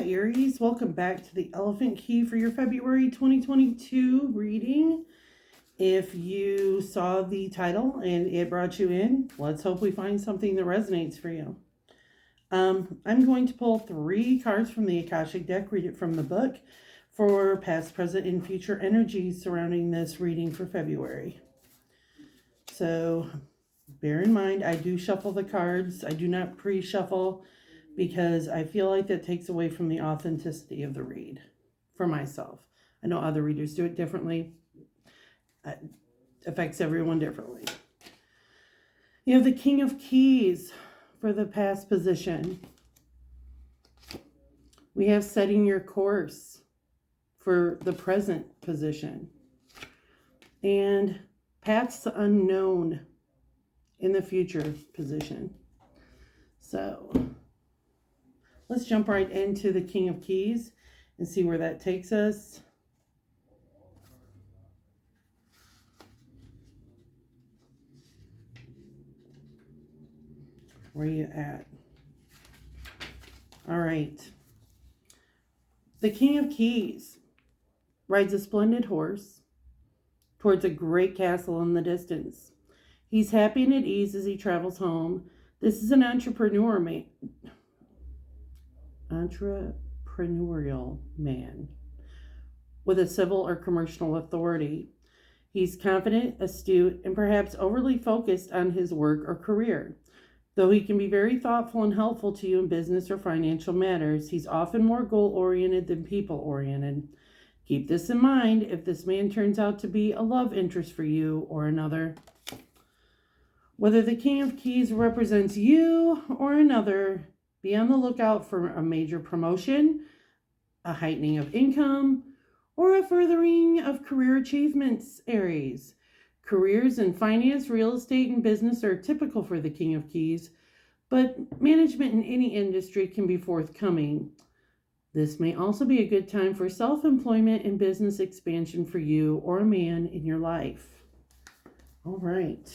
Aries, welcome back to the Elephant Key for your February 2022 reading. If you saw the title and it brought you in, let's hope we find something that resonates for you. I'm going to pull 3 cards from the Akashic deck, read it from the book, for past, present, and future energies surrounding this reading for February. So bear in mind, I do shuffle the cards. I do not pre-shuffle, because I feel like that takes away from the authenticity of the read for myself. I know other readers do it differently. It affects everyone differently. You have the King of Keys for the past position. We have setting your course for the present position. And paths unknown in the future position. So let's jump right into the King of Keys and see where that takes us. Where are you at? All right. The King of Keys rides a splendid horse towards a great castle in the distance. He's happy and at ease as he travels home. This is an entrepreneurial man with a civil or commercial authority. He's confident, astute, and perhaps overly focused on his work or career. Though he can be very thoughtful and helpful to you in business or financial matters, he's often more goal-oriented than people-oriented. Keep this in mind if this man turns out to be a love interest for you or another. Whether the King of Keys represents you or another, be on the lookout for a major promotion, a heightening of income, or a furthering of career achievements, Aries. Careers in finance, real estate, and business are typical for the King of Keys, but management in any industry can be forthcoming. This may also be a good time for self-employment and business expansion for you or a man in your life. All right.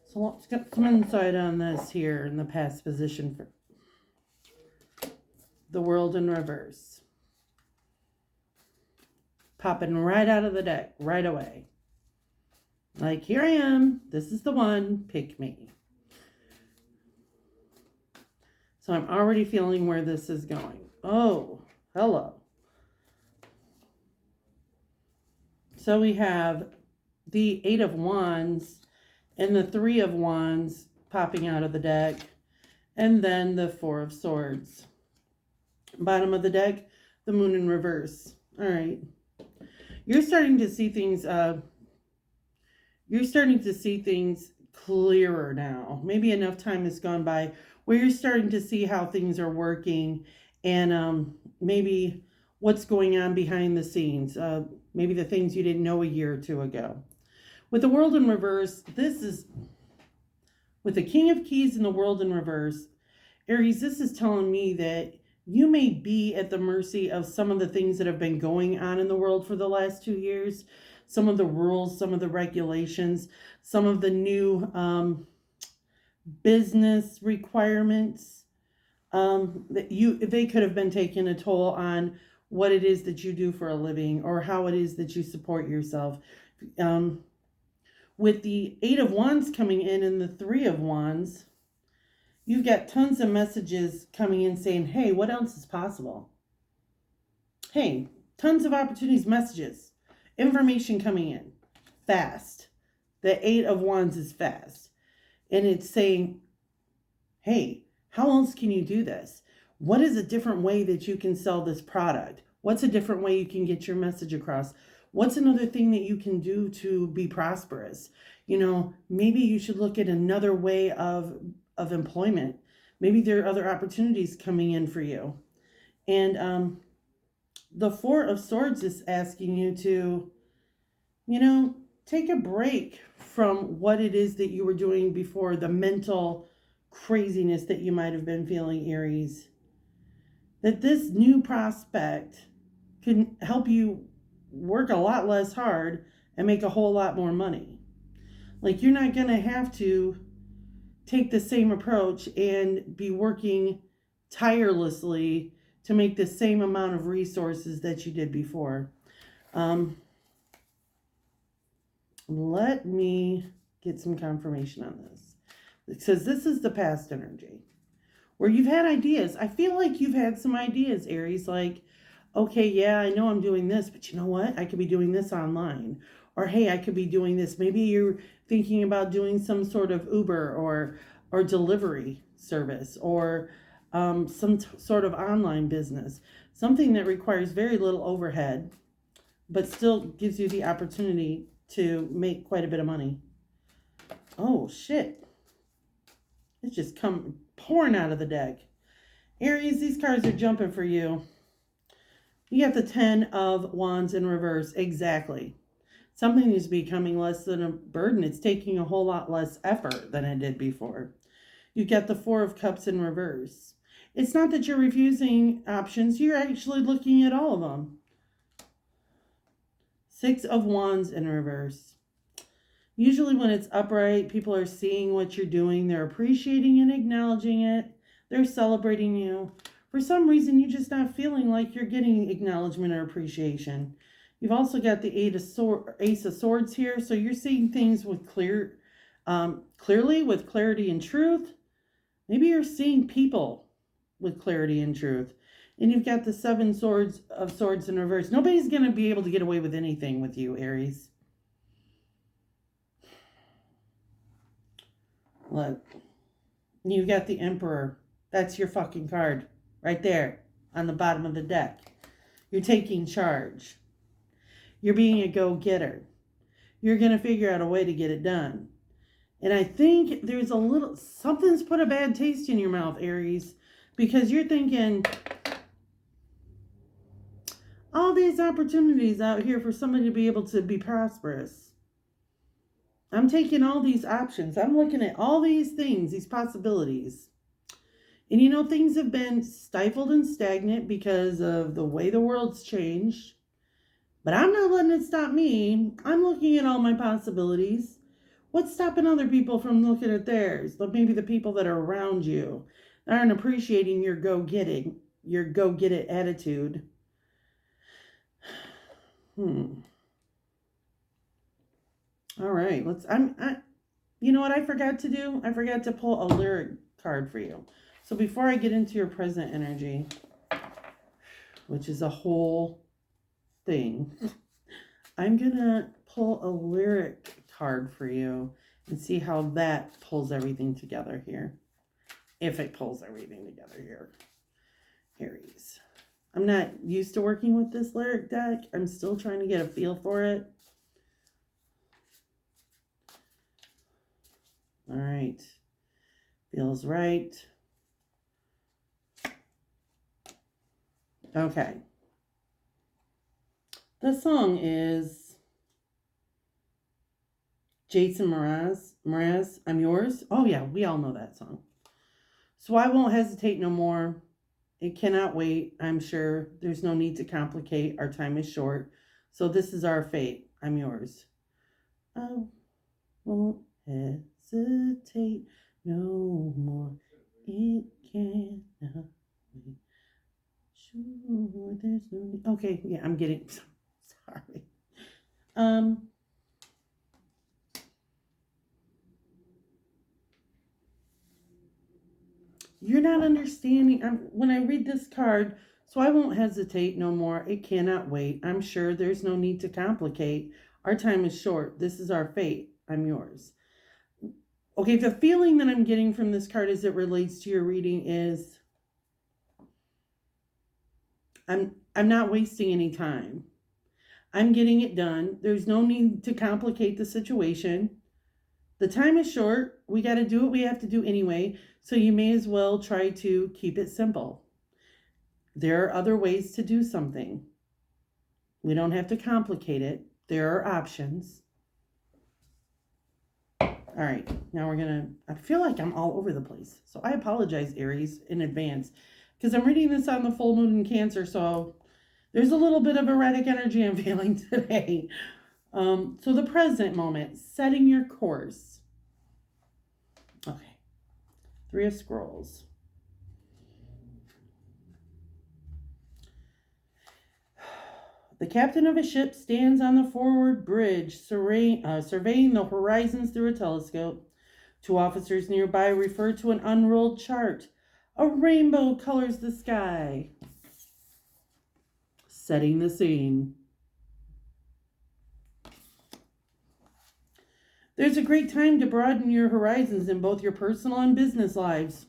So let's get some insight on this here in the past position for the World in reverse. Popping right out of the deck, right away. Like, here I am. This is the one. Pick me. So I'm already feeling where this is going. Oh, hello. So we have the 8 of Wands and the 3 of Wands popping out of the deck. And then the 4 of Swords. Bottom of the deck, the Moon in reverse. All right. You're starting to see things... You're starting to see things clearer now. Maybe enough time has gone by where you're starting to see how things are working and maybe what's going on behind the scenes. Maybe the things you didn't know a year or 2 ago. With the World in reverse, with the King of Keys and the World in reverse, Aries, this is telling me that you may be at the mercy of some of the things that have been going on in the world for the last 2 years. Some of the rules, some of the regulations, some of the new business requirements they could have been taking a toll on what it is that you do for a living or how it is that you support yourself. With the 8 of Wands coming in and the 3 of Wands, you've got tons of messages coming in saying, hey, what else is possible? Hey, tons of opportunities, messages. Information coming in fast. The 8 of Wands is fast. And it's saying, hey, how else can you do this? What is a different way that you can sell this product? What's a different way you can get your message across? What's another thing that you can do to be prosperous? You know, maybe you should look at another way of employment. Maybe there are other opportunities coming in for you. And the 4 of Swords is asking you to, take a break from what it is that you were doing before, the mental craziness that you might have been feeling, Aries. That this new prospect can help you work a lot less hard and make a whole lot more money. Like, you're not going to have to take the same approach and be working tirelessly to make the same amount of resources that you did before. Let me get some confirmation on this. It says this is the past energy where you've had ideas. I feel like you've had some ideas, Aries, like, okay, yeah, I know I'm doing this, but you know what? I could be doing this online. Or, hey, I could be doing this. Maybe you're thinking about doing some sort of Uber or delivery service or some sort of online business. Something that requires very little overhead, but still gives you the opportunity to make quite a bit of money. Oh, shit. It's just come pouring out of the deck. Aries, these cards are jumping for you. You got the 10 of Wands in reverse. Exactly. Something is becoming less than a burden. It's taking a whole lot less effort than it did before. You get the 4 of Cups in reverse. It's not that you're refusing options. You're actually looking at all of them. 6 of Wands in reverse. Usually when it's upright, people are seeing what you're doing. They're appreciating and acknowledging it. They're celebrating you. For some reason, you're just not feeling like you're getting acknowledgement or appreciation. You've also got the Ace of Swords here. So you're seeing things with clearly, with clarity and truth. Maybe you're seeing people with clarity and truth. And you've got the 7 of Swords in reverse. Nobody's going to be able to get away with anything with you, Aries. Look, you've got the Emperor. That's your fucking card right there on the bottom of the deck. You're taking charge. You're being a go-getter. You're going to figure out a way to get it done. And I think there's something's put a bad taste in your mouth, Aries, because you're thinking, all these opportunities out here for somebody to be able to be prosperous. I'm taking all these options. I'm looking at all these things, these possibilities. And you know, things have been stifled and stagnant because of the way the world's changed. But I'm not letting it stop me. I'm looking at all my possibilities. What's stopping other people from looking at theirs? But maybe the people that are around you aren't appreciating your go-get-it attitude. All right, you know what I forgot to do? I forgot to pull a lyric card for you. So before I get into your present energy, which is a whole thing, I'm going to pull a lyric card for you and see how that pulls everything together here. If it pulls everything together here. Aries. I'm not used to working with this lyric deck. I'm still trying to get a feel for it. All right. Feels right. Okay. The song is Jason Mraz, I'm Yours. Oh yeah, we all know that song. So I won't hesitate no more. It cannot wait, I'm sure. There's no need to complicate. Our time is short. So this is our fate. I'm yours. I won't hesitate no more. It cannot wait. Sure, there's no need. Okay, yeah, I'm getting... Sorry. You're not understanding. When I read this card, so I won't hesitate no more. It cannot wait. I'm sure there's no need to complicate. Our time is short. This is our fate. I'm yours. Okay, the feeling that I'm getting from this card as it relates to your reading is I'm not wasting any time. I'm getting it done. There's no need to complicate the situation. The time is short. We got to do what we have to do anyway. So you may as well try to keep it simple. There are other ways to do something. We don't have to complicate it. There are options. All right. Now I feel like I'm all over the place. So I apologize, Aries, in advance. Because I'm reading this on the full moon in Cancer. So there's a little bit of erratic energy I'm feeling today. So the present moment, setting your course. Okay. 3 of Scrolls. The captain of a ship stands on the forward bridge, surveying the horizons through a telescope. Two officers nearby refer to an unrolled chart. A rainbow colors the sky. Setting the scene. There's a great time to broaden your horizons in both your personal and business lives.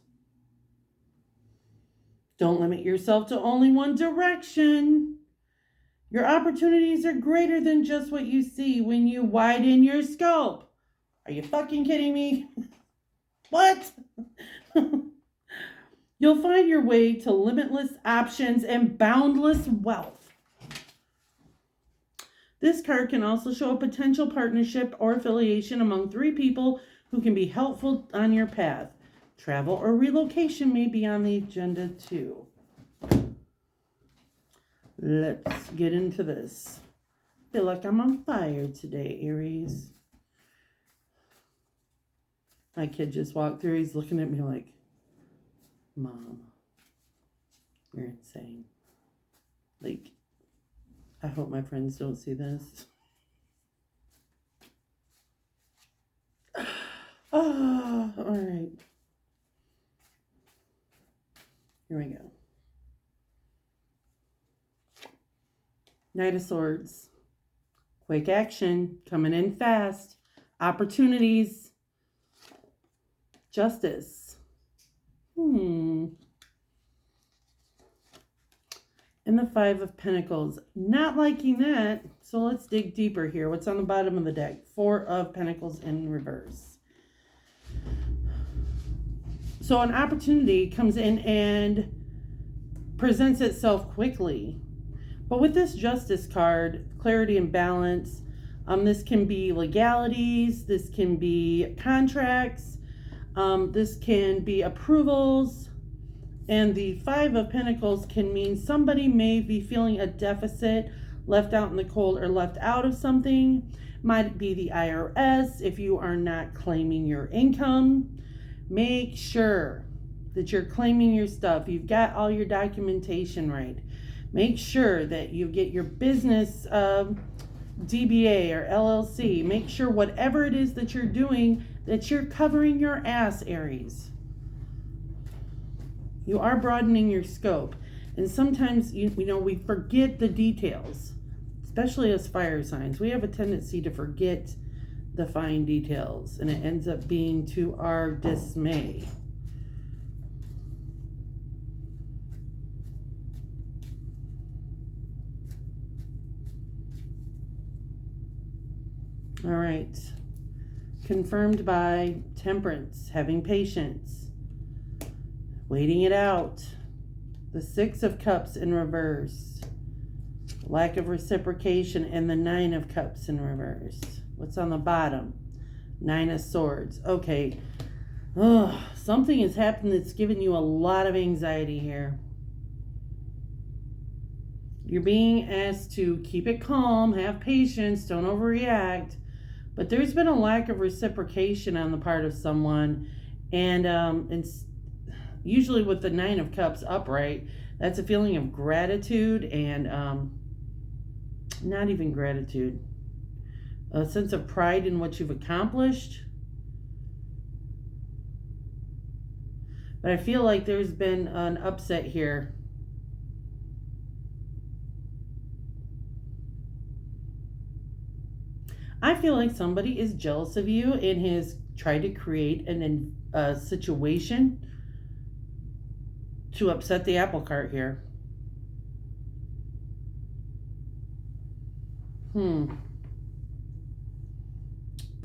Don't limit yourself to only one direction. Your opportunities are greater than just what you see when you widen your scope. Are you fucking kidding me? What? You'll find your way to limitless options and boundless wealth. This card can also show a potential partnership or affiliation among three people who can be helpful on your path. Travel or relocation may be on the agenda too. Let's get into this. I feel like I'm on fire today, Aries. My kid just walked through. He's looking at me like, Mom, you're insane. Like, I hope my friends don't see this. Oh, all right. Here we go. Knight of Swords. Quick action. Coming in fast. Opportunities. Justice. And the Five of Pentacles. Not liking that. So let's dig deeper here. What's on the bottom of the deck? Four of Pentacles in reverse. So an opportunity comes in and presents itself quickly. But with this Justice card, clarity and balance, this can be legalities, this can be contracts, this can be approvals. And the Five of Pentacles can mean somebody may be feeling a deficit, left out in the cold, or left out of something. Might be the IRS if you are not claiming your income. Make sure that you're claiming your stuff. You've got all your documentation right. Make sure that you get your business DBA or LLC. Make sure whatever it is that you're doing, that you're covering your ass, Aries. You are broadening your scope. And sometimes, we forget the details, especially as fire signs. We have a tendency to forget the fine details, and it ends up being to our dismay. All right. Confirmed by Temperance, having patience. Waiting it out. The Six of Cups in reverse. Lack of reciprocation, and the Nine of Cups in reverse. What's on the bottom? Nine of Swords. Okay. Something has happened that's given you a lot of anxiety here. You're being asked to keep it calm, have patience, don't overreact. But there's been a lack of reciprocation on the part of someone. And it's usually with the Nine of Cups upright, that's a feeling of gratitude and not even gratitude. A sense of pride in what you've accomplished. But I feel like there's been an upset here. I feel like somebody is jealous of you and has tried to create a situation to upset the apple cart here.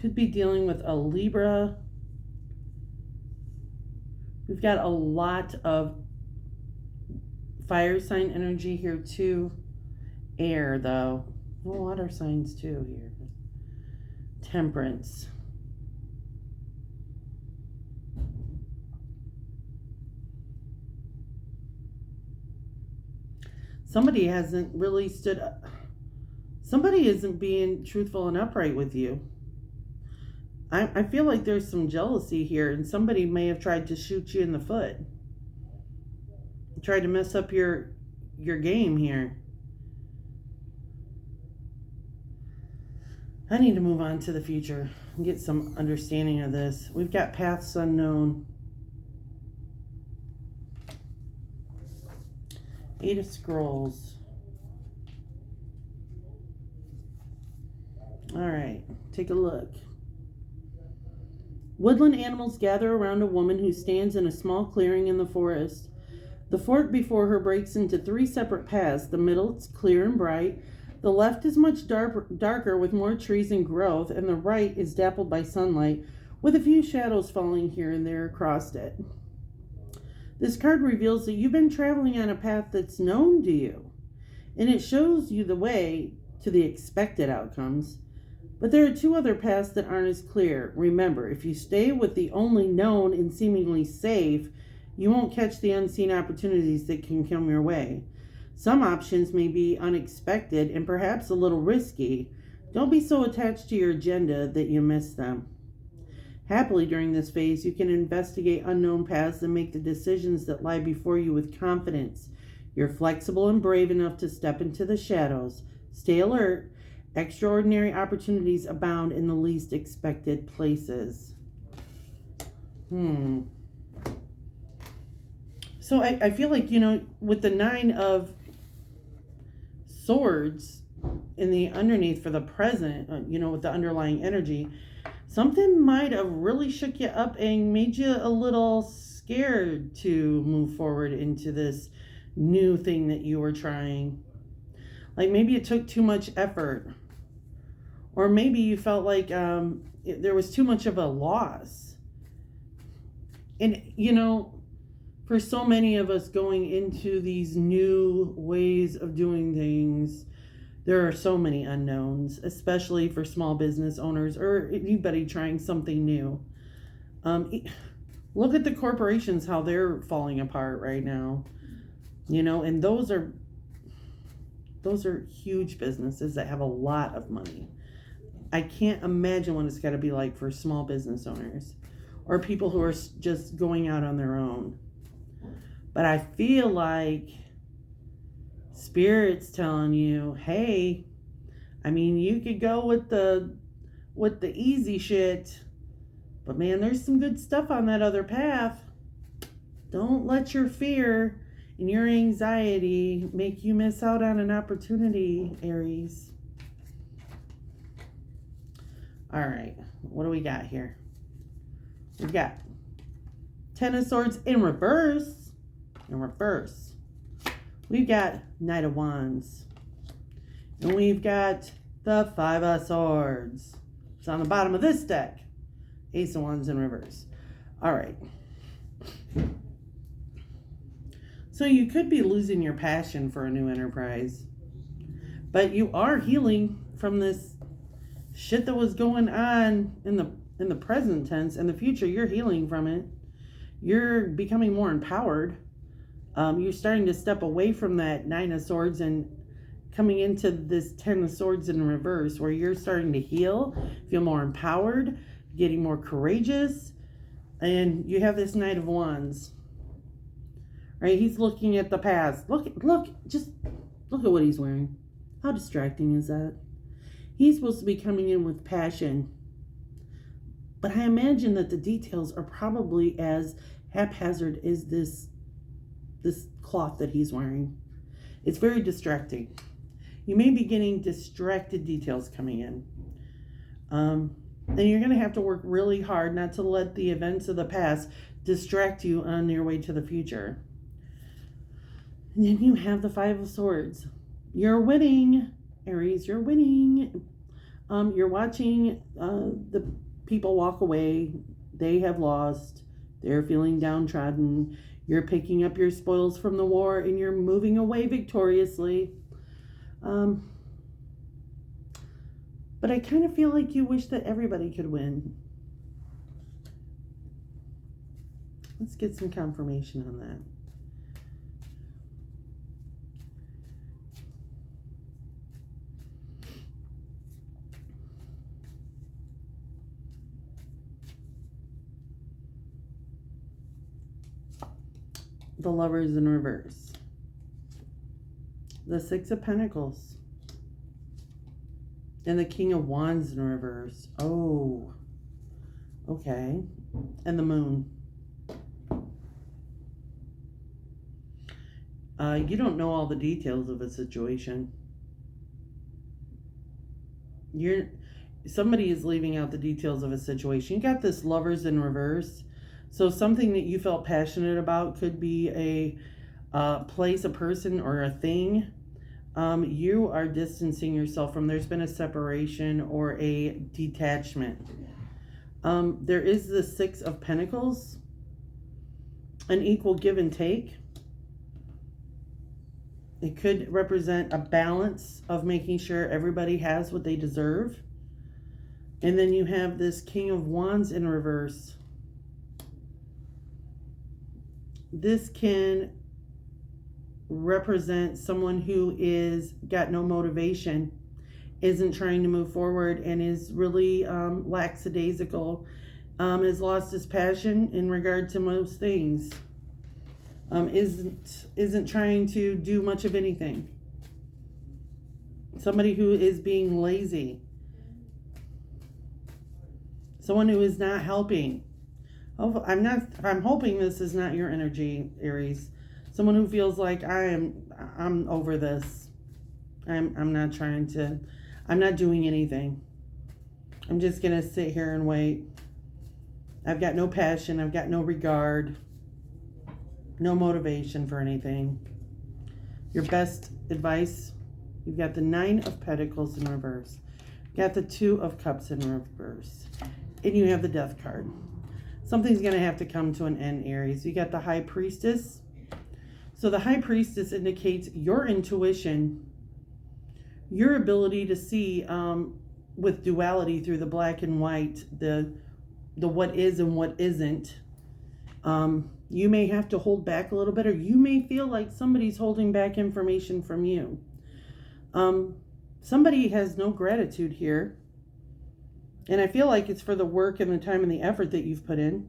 Could be dealing with a Libra. We've got a lot of fire sign energy here too. Air though. Water signs too here. Temperance. Somebody hasn't really stood up. Somebody isn't being truthful and upright with you. I feel like there's some jealousy here, and somebody may have tried to shoot you in the foot. Tried to mess up your game here. I need to move on to the future and get some understanding of this. We've got paths unknown. 8 of Scrolls. All right, take a look. Woodland animals gather around a woman who stands in a small clearing in the forest. The fork before her breaks into 3 separate paths. The middle is clear and bright. The left is much darker with more trees and growth, and the right is dappled by sunlight with a few shadows falling here and there across it. This card reveals that you've been traveling on a path that's known to you, and it shows you the way to the expected outcomes. But there are 2 other paths that aren't as clear. Remember, if you stay with the only known and seemingly safe, you won't catch the unseen opportunities that can come your way. Some options may be unexpected and perhaps a little risky. Don't be so attached to your agenda that you miss them. Happily, during this phase, you can investigate unknown paths and make the decisions that lie before you with confidence. You're flexible and brave enough to step into the shadows. Stay alert. Extraordinary opportunities abound in the least expected places. So I feel like, with the 9 of Swords in the underneath for the present, with the underlying energy, something might have really shook you up and made you a little scared to move forward into this new thing that you were trying. Like maybe it took too much effort. Or maybe you felt like there was too much of a loss. And, for so many of us going into these new ways of doing things, there are so many unknowns, especially for small business owners or anybody trying something new. Look at the corporations, how they're falling apart right now. And those are huge businesses that have a lot of money. I can't imagine what it's got to be like for small business owners or people who are just going out on their own. But I feel like Spirit's telling you, hey, you could go with the easy shit, but man, there's some good stuff on that other path. Don't let your fear and your anxiety make you miss out on an opportunity, Aries. All right, what do we got here? We've got 10 of Swords in reverse. We've got Knight of Wands. And we've got the 5 of Swords. It's on the bottom of this deck. Ace of Wands in reverse. All right. So you could be losing your passion for a new enterprise. But you are healing from this shit that was going on in the present tense. In the future, you're healing from it. You're becoming more empowered. You're starting to step away from that 9 of Swords and coming into this 10 of Swords in reverse, where you're starting to heal, feel more empowered, getting more courageous, and you have this Knight of Wands. Right? He's looking at the past. Look at what he's wearing. How distracting is that? He's supposed to be coming in with passion. But I imagine that the details are probably as haphazard as this cloth that he's wearing. It's very distracting. You may be getting distracted details coming in. And you're going to have to work really hard not to let the events of the past distract you on your way to the future. And then you have the 5 of Swords. You're winning, Aries. You're winning. You're watching the people walk away. They have lost. They're feeling downtrodden. You're picking up your spoils from the war and you're moving away victoriously. But I kind of feel like you wish that everybody could win. Let's get some confirmation on that. The Lovers in reverse. The 6 of Pentacles. And the King of Wands in reverse. Oh, okay. And the Moon. You don't know all the details of a situation. Somebody is leaving out the details of a situation. You got this Lovers in reverse. So something that you felt passionate about could be a place, a person, or a thing. You are distancing yourself from. There's been a separation or a detachment. There is the Six of Pentacles, an equal give and take. It could represent a balance of making sure everybody has what they deserve. And then you have this King of Wands in reverse. This can represent someone who is got no motivation, isn't trying to move forward, and is really lackadaisical, has lost his passion in regard to most things, isn't trying to do much of anything. Somebody who is being lazy. Someone who is not helping. I'm hoping this is not your energy, Aries. Someone who feels like I'm over this. I'm not doing anything. I'm just gonna sit here and wait. I've got no passion, I've got no regard, no motivation for anything. Your best advice, you've got the Nine of Pentacles in reverse. You got the Two of Cups in reverse. And you have the Death card. Something's going to have to come to an end, Aries. You got the High Priestess. So the High Priestess indicates your intuition, your ability to see with duality through the black and white, the what is and what isn't. You may have to hold back a little bit, or you may feel like somebody's holding back information from you. Somebody has no gratitude here. And I feel like it's for the work and the time and the effort that you've put in.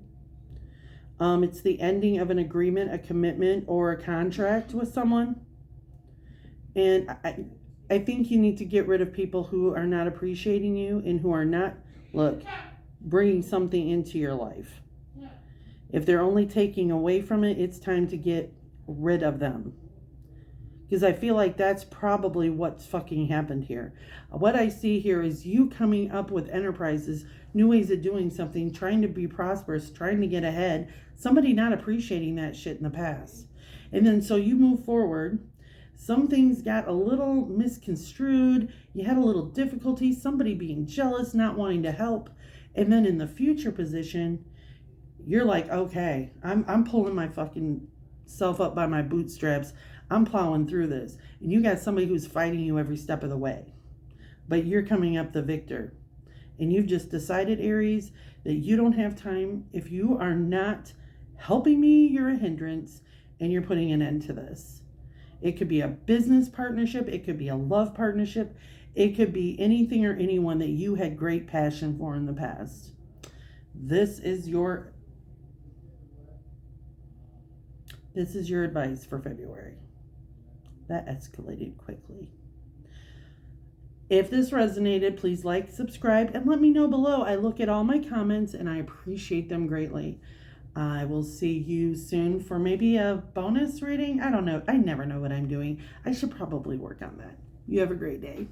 It's the ending of an agreement, a commitment, or a contract with someone. And I think you need to get rid of people who are not appreciating you and who are not, bringing something into your life. If they're only taking away from it, it's time to get rid of them. Because I feel like that's probably what's fucking happened here. What I see here is you coming up with enterprises, new ways of doing something, trying to be prosperous, trying to get ahead. Somebody not appreciating that shit in the past. And then so you move forward. Some things got a little misconstrued. You had a little difficulty. Somebody being jealous, not wanting to help. And then in the future position, you're like, okay, I'm pulling my fucking self up by my bootstraps. I'm plowing through this. And you got somebody who's fighting you every step of the way. But you're coming up the victor. And you've just decided, Aries, that you don't have time. If you are not helping me, you're a hindrance. And you're putting an end to this. It could be a business partnership. It could be a love partnership. It could be anything or anyone that you had great passion for in the past. This is your advice for February. That escalated quickly. If this resonated, please like, subscribe, and let me know below. I look at all my comments and I appreciate them greatly. I will see you soon for maybe a bonus reading. I don't know. I never know what I'm doing. I should probably work on that. You have a great day.